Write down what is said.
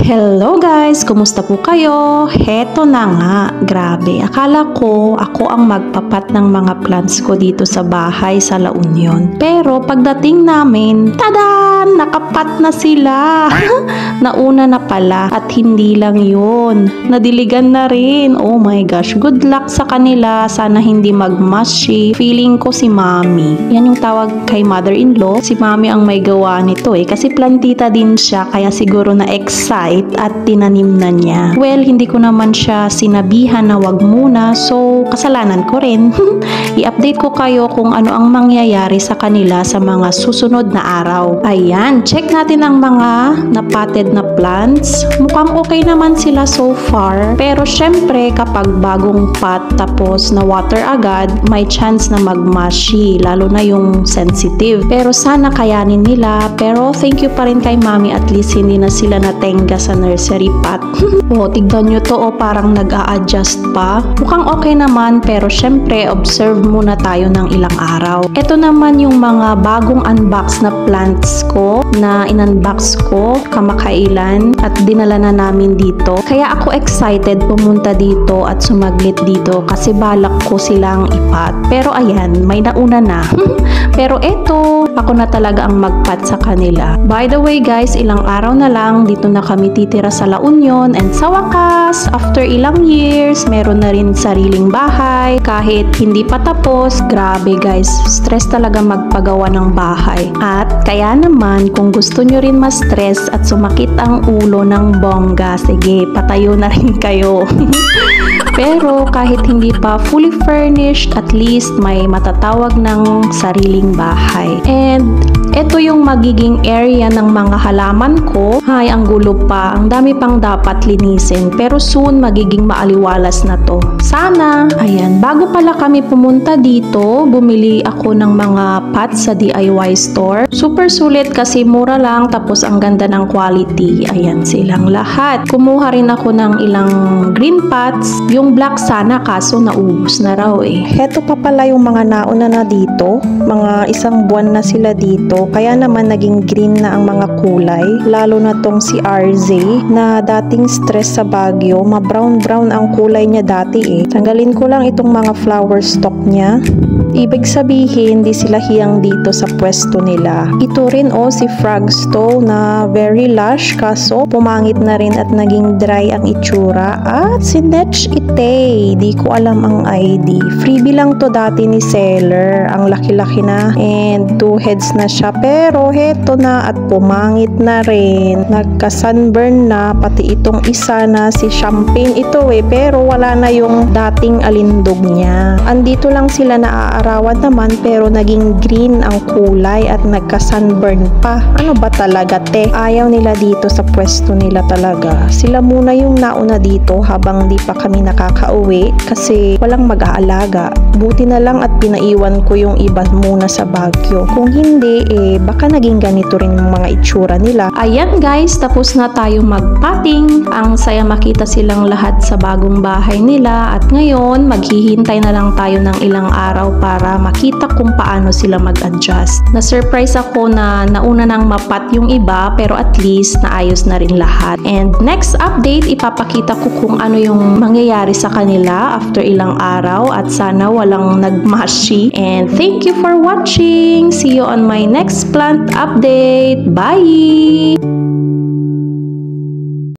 Hello guys! Kumusta po kayo? Heto na nga, grabe. Akala ko ako ang magpapat ng mga plants ko dito sa bahay sa La Union. Pero pagdating namin, tadan! Nakapat na sila! Nauna na pala at hindi lang yun. Nadiligan na rin. Oh my gosh, good luck sa kanila. Sana hindi magmashi. Feeling ko si Mami. Yan yung tawag kay mother-in-law. Si Mami ang may gawa nito kasi plantita din siya kaya siguro na-excite at tinanim na niya. Well, hindi ko naman siya sinabihan na wag muna, so kasalanan ko rin. I-update ko kayo kung ano ang mangyayari sa kanila sa mga susunod na araw. Ayan, check natin ang mga napotted na plants. Mukhang okay naman sila so far, pero syempre kapag bagong pot tapos na water agad, may chance na magmashi, lalo na yung sensitive. Pero sana kayanin nila, pero thank you pa rin kay Mami, at least hindi na sila natenga sa nursery pot. O, tignan nyo to, parang nag-a-adjust pa. Mukhang okay naman, pero syempre, observe muna tayo ng ilang araw. Ito naman yung mga bagong unbox na plants ko, na in-unbox ko kamakailan at dinala na namin dito. Kaya ako excited pumunta dito at sumaglit dito kasi balak ko silang ipat. Pero ayan, may nauna na. Pero eto, ako na talaga ang magpat sa kanila. By the way guys, ilang araw na lang dito na kami titira sa La Union, and sa wakas, after ilang years, meron na rin sariling bahay. Kahit hindi pa tapos, grabe guys, stress talaga magpagawa ng bahay. At kaya naman, kung gusto nyo rin ma-stress at sumakit ang ulo ng bongga, sige, patayo na rin kayo. Pero kahit hindi pa fully furnished, at least may matatawag ng sariling bahay. And ito yung magiging area ng mga halaman ko. Ay, ang gulo pa. Ang dami pang dapat linisin. Pero soon, magiging maaliwalas na to. Sana. Ayan, bago pala kami pumunta dito, bumili ako ng mga pots sa DIY store. Super sulit kasi mura lang, tapos ang ganda ng quality. Ayan silang lahat. Kumuha rin ako ng ilang green pots. Yung black sana, kaso naubos na raw Heto pa pala yung mga nauna na dito. Mga isang buwan na sila dito. Kaya naman naging green na ang mga kulay. Lalo na tong si RZ na dating stress sa Baguio. Ma-brown-brown ang kulay niya dati Tanggalin ko lang itong mga flower stalk niya. Ibig sabihin, di sila hiyang dito sa pwesto nila. Ito rin si Fragsto na very lush, kaso pumangit na rin at naging dry ang itsura. At si Netch Ite, di ko alam ang ID. Freebie lang to dati ni seller. Ang laki-laki na and 2 heads na siya. Pero heto na at pumangit na rin. Nagka-sunburn na, pati itong isa na si Champagne ito pero wala na yung dating alindog niya. Andito lang sila arawan naman, pero naging green ang kulay at nagka-sunburn pa. Ano ba talaga Ayaw nila dito sa pwesto nila talaga. Sila muna yung nauna dito habang di pa kami nakakauwi kasi walang mag-aalaga. Buti na lang at pinaiwan ko yung iba muna sa Baguio. Kung hindi baka naging ganito rin yung mga itsura nila. Ayan guys, tapos na tayo magpotting. Ang saya makita silang lahat sa bagong bahay nila, at ngayon maghihintay na lang tayo ng ilang araw para makita kung paano sila mag-adjust. Na-surprise ako na nauna nang mapat yung iba, pero at least naayos na rin lahat. And next update, ipapakita ko kung ano yung mangyayari sa kanila after ilang araw, at sana walang nagmashi. And thank you for watching! See you on my next plant update! Bye!